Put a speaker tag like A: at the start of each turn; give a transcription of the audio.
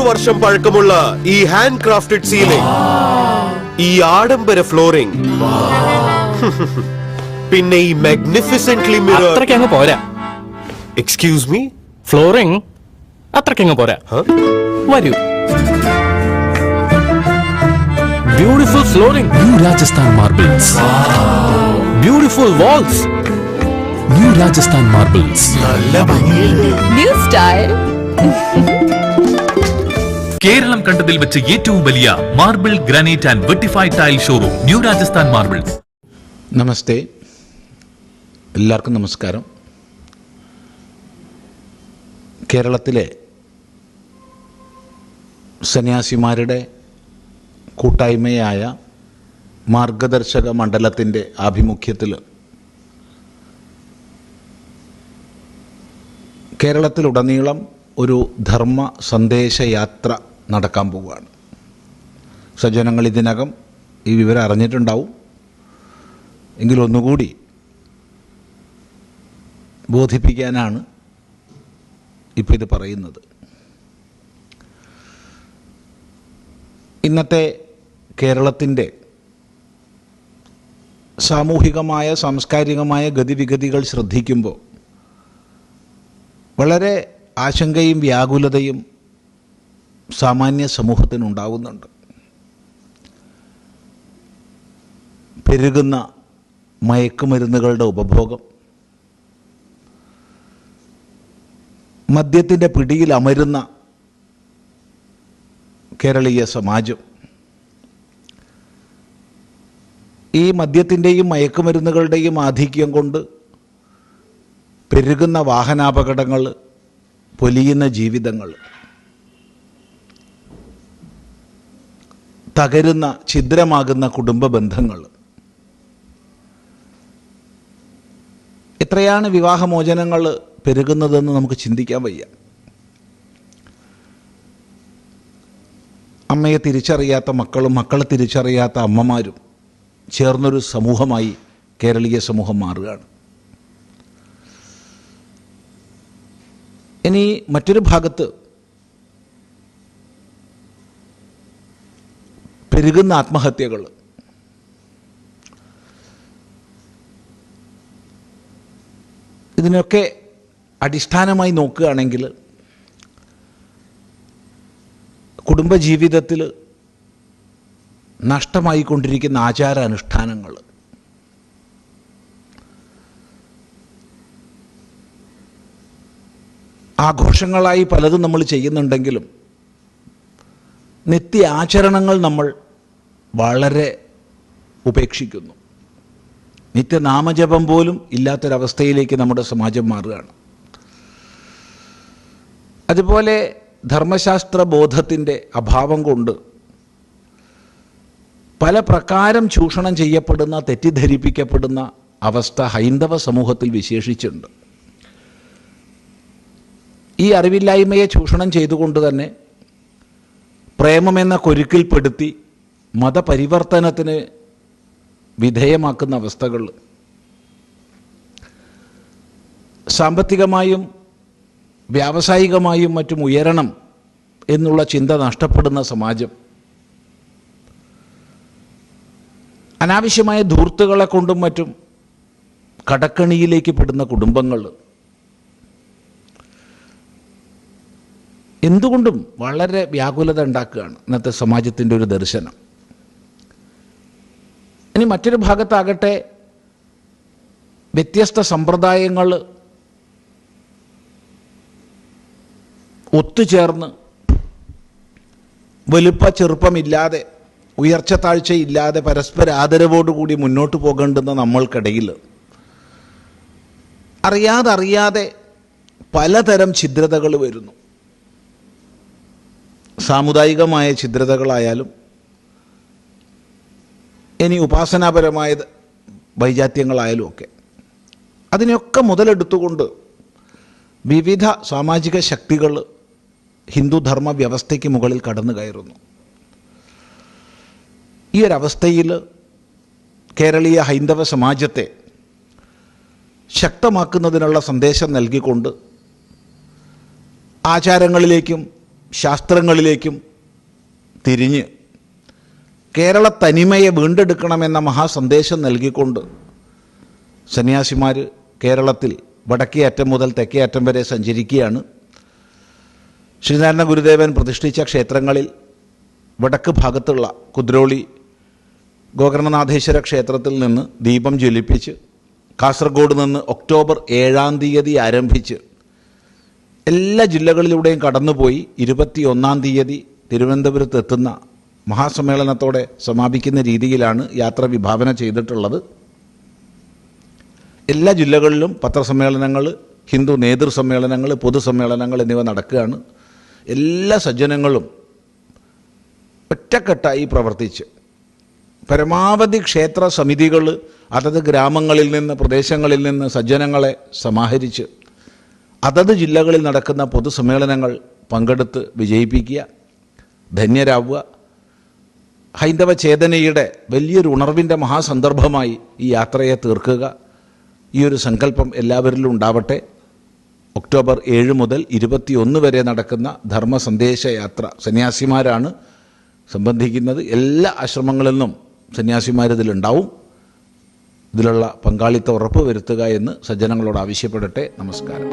A: വർഷം പഴക്കമുള്ള ഈ ഹാൻഡ് ക്രാഫ്റ്റഡ് സീലിംഗ്, ഈ ആഡംബര ഫ്ലോറിംഗ്, പിന്നെ ഈ മാഗ്നിഫിസെന്റ്ലി മിറർ
B: അത്രയ്ക്കങ്ങ് പോരാ.
A: എക്സ്ക്യൂസ് മീ,
B: ഫ്ലോറിംഗ് അത്രയ്ക്കങ്ങ് പോരാ. വരൂ. Beautiful flooring,
C: new Rajasthan marbles.
B: Beautiful walls,
C: new Rajasthan marbles.
D: New style.
E: Kerala കണ്ടതിൽ വെച്ച് ഏറ്റവും വലിയ marble, granite and vitrified tile showroom new Rajasthan marbles.
F: Namaste, എല്ലാവർക്കും നമസ്കാരം. കേരളത്തിലെ സന്യാസിമാരുടെ കൂട്ടായ്മയായ മാർഗദർശക മണ്ഡലത്തിൻ്റെ ആഭിമുഖ്യത്തിൽ കേരളത്തിലുടനീളം ഒരു ധർമ്മ സന്ദേശയാത്ര നടക്കാൻ പോവുകയാണ്. സജ്ജനങ്ങൾ ഇതിനകം ഈ വിവരം അറിഞ്ഞിട്ടുണ്ടാവും. എങ്കിലൊന്നുകൂടി ബോധിപ്പിക്കാനാണ് ഇപ്പോൾ ഇത് പറയുന്നത്. ഇന്നത്തെ കേരളത്തിൻ്റെ സാമൂഹികമായ സാംസ്കാരികമായ ഗതിവിഗതികൾ ശ്രദ്ധിക്കുമ്പോൾ വളരെ ആശങ്കയും വ്യാകുലതയും സാമാന്യ സമൂഹത്തിനുണ്ടാവുന്നുണ്ട്. പെരുകുന്ന മയക്കുമരുന്നുകളുടെ ഉപഭോഗം, മദ്യത്തിൻ്റെ പിടിയിൽ അമരുന്ന കേരളീയ സമാജം, ഈ മദ്യത്തിൻ്റെയും മയക്കുമരുന്നുകളുടെയും ആധിക്യം കൊണ്ട് പെരുകുന്ന വാഹനാപകടങ്ങൾ, പൊലിയുന്ന ജീവിതങ്ങൾ, തകരുന്ന ഛിദ്രമാകുന്ന കുടുംബ ബന്ധങ്ങൾ, എത്രയാണ് വിവാഹമോചനങ്ങൾ പെരുകുന്നതെന്ന് നമുക്ക് ചിന്തിക്കാൻ വയ്യ. അമ്മയെ തിരിച്ചറിയാത്ത മക്കളും മക്കളെ തിരിച്ചറിയാത്ത അമ്മമാരും ചേർന്നൊരു സമൂഹമായി കേരളീയ സമൂഹം മാറുകയാണ്. ഇനി മറ്റൊരു ഭാഗത്ത് പെരുകുന്ന ആത്മഹത്യകൾ, ഇതിനൊക്കെ അടിസ്ഥാനമായി നോക്കുകയാണെങ്കിൽ കുടുംബജീവിതത്തിൽ നഷ്ടമായിക്കൊണ്ടിരിക്കുന്ന ആചാരാനുഷ്ഠാനങ്ങൾ, ആഘോഷങ്ങളായി പലതും നമ്മൾ ചെയ്യുന്നുണ്ടെങ്കിലും നിത്യ ആചരണങ്ങൾ നമ്മൾ വളരെ ഉപേക്ഷിക്കുന്നു. നിത്യനാമജപം പോലും ഇല്ലാത്തൊരവസ്ഥയിലേക്ക് നമ്മുടെ സമാജം മാറുകയാണ്. അതുപോലെ ധർമ്മശാസ്ത്ര ബോധത്തിൻ്റെ അഭാവം കൊണ്ട് പല പ്രകാരം ചൂഷണം ചെയ്യപ്പെടുന്ന, തെറ്റിദ്ധരിപ്പിക്കപ്പെടുന്ന അവസ്ഥ ഹൈന്ദവ സമൂഹത്തിൽ വിശേഷിച്ചുണ്ട്. ഈ അറിവില്ലായ്മയെ ചൂഷണം ചെയ്തുകൊണ്ട് തന്നെ പ്രേമമെന്ന കൊരുക്കിൽപ്പെടുത്തി മതപരിവർത്തനത്തിന് വിധേയമാക്കുന്ന അവസ്ഥകൾ, സാമ്പത്തികമായും വ്യാവസായികമായും മറ്റും ഉയരണം എന്നുള്ള ചിന്ത നഷ്ടപ്പെടുന്ന സമാജം, അനാവശ്യമായ ധൂർത്തുകളെ കൊണ്ടും മറ്റും കടക്കണിയിലേക്ക് പെടുന്ന കുടുംബങ്ങൾ, എന്തുകൊണ്ടും വളരെ വ്യാകുലത ഉണ്ടാക്കുകയാണ് ഇന്നത്തെ സമാജത്തിൻ്റെ ഒരു ദർശനം. ഇനി മറ്റൊരു ഭാഗത്താകട്ടെ വ്യത്യസ്ത സമ്പ്രദായങ്ങൾ ഒത്തുചേർന്ന് വലുപ്പ ചെറുപ്പമില്ലാതെ, ഉയർച്ച താഴ്ചയില്ലാതെ പരസ്പര ആദരവോടുകൂടി മുന്നോട്ട് പോകേണ്ടുന്ന നമ്മൾക്കിടയിൽ അറിയാതെ പലതരം ഛിദ്രതകൾ വരുന്നു. സാമുദായികമായ ഛിദ്രതകളായാലും ഇനി ഉപാസനാപരമായ വൈജാത്യങ്ങളായാലും ഒക്കെ, അതിനെയൊക്കെ മുതലെടുത്തുകൊണ്ട് വിവിധ സാമാജിക ശക്തികൾ ഹിന്ദുധർമ്മ വ്യവസ്ഥയ്ക്ക് മുകളിൽ കടന്നു കയറുന്നു. ഈ ഒരവസ്ഥയിൽ കേരളീയ ഹൈന്ദവ സമാജത്തെ ശക്തമാക്കുന്നതിനുള്ള സന്ദേശം നൽകിക്കൊണ്ട് ആചാരങ്ങളിലേക്കും ശാസ്ത്രങ്ങളിലേക്കും തിരിഞ്ഞ് കേരള തനിമയെ വീണ്ടെടുക്കണമെന്ന മഹാസന്ദേശം നൽകിക്കൊണ്ട് സന്യാസിമാർ കേരളത്തിൽ വടക്കേ അറ്റം മുതൽ തെക്കേ അറ്റം വരെ സഞ്ചരിക്കുകയാണ്. ശ്രീനാരായണ ഗുരുദേവൻ പ്രതിഷ്ഠിച്ച ക്ഷേത്രങ്ങളിൽ വടക്ക് ഭാഗത്തുള്ള കുദ്രോളി ഗോകർണനാഥേശ്വര ക്ഷേത്രത്തിൽ നിന്ന് ദീപം ജ്വലിപ്പിച്ച് കാസർഗോഡ് നിന്ന് ഒക്ടോബർ 7-ാം തീയതി ആരംഭിച്ച് എല്ലാ ജില്ലകളിലൂടെയും കടന്നുപോയി 21-ാം തീയതി തിരുവനന്തപുരത്ത് എത്തുന്ന മഹാസമ്മേളനത്തോടെ സമാപിക്കുന്ന രീതിയിലാണ് യാത്ര വിഭാവന ചെയ്തിട്ടുള്ളത്. എല്ലാ ജില്ലകളിലും പത്രസമ്മേളനങ്ങൾ, ഹിന്ദു നേതൃസമ്മേളനങ്ങൾ, പൊതുസമ്മേളനങ്ങൾ എന്നിവ നടക്കുകയാണ്. എല്ലാ സജ്ജനങ്ങളും ഒറ്റക്കെട്ടായി പ്രവർത്തിച്ച് പരമാവധി ക്ഷേത്ര സമിതികൾ അതത് ഗ്രാമങ്ങളിൽ നിന്ന്, പ്രദേശങ്ങളിൽ നിന്ന് സജ്ജനങ്ങളെ സമാഹരിച്ച് അതത് ജില്ലകളിൽ നടക്കുന്ന പൊതുസമ്മേളനങ്ങൾ പങ്കെടുത്ത് വിജയിപ്പിക്കുക, ധന്യരാവുക. ഹൈന്ദവ ചേതനയുടെ വലിയൊരു ഉണർവിൻ്റെ മഹാസന്ദർഭമായി ഈ യാത്രയെ തീർക്കുക. ഈ ഒരു സങ്കല്പം എല്ലാവരിലും ഉണ്ടാവട്ടെ. ഒക്ടോബർ 7 മുതൽ 21 വരെ നടക്കുന്ന ധർമ്മ സന്ദേശ യാത്ര സന്യാസിമാരാണ് സംബന്ധിക്കുന്നത്. എല്ലാ ആശ്രമങ്ങളിൽ നിന്നും സന്യാസിമാരിതിലുണ്ടാവും. ഇതിലുള്ള പങ്കാളിത്തം ഉറപ്പ് വരുത്തുക എന്ന് സജ്ജനങ്ങളോട് ആവശ്യപ്പെടട്ടെ. നമസ്കാരം.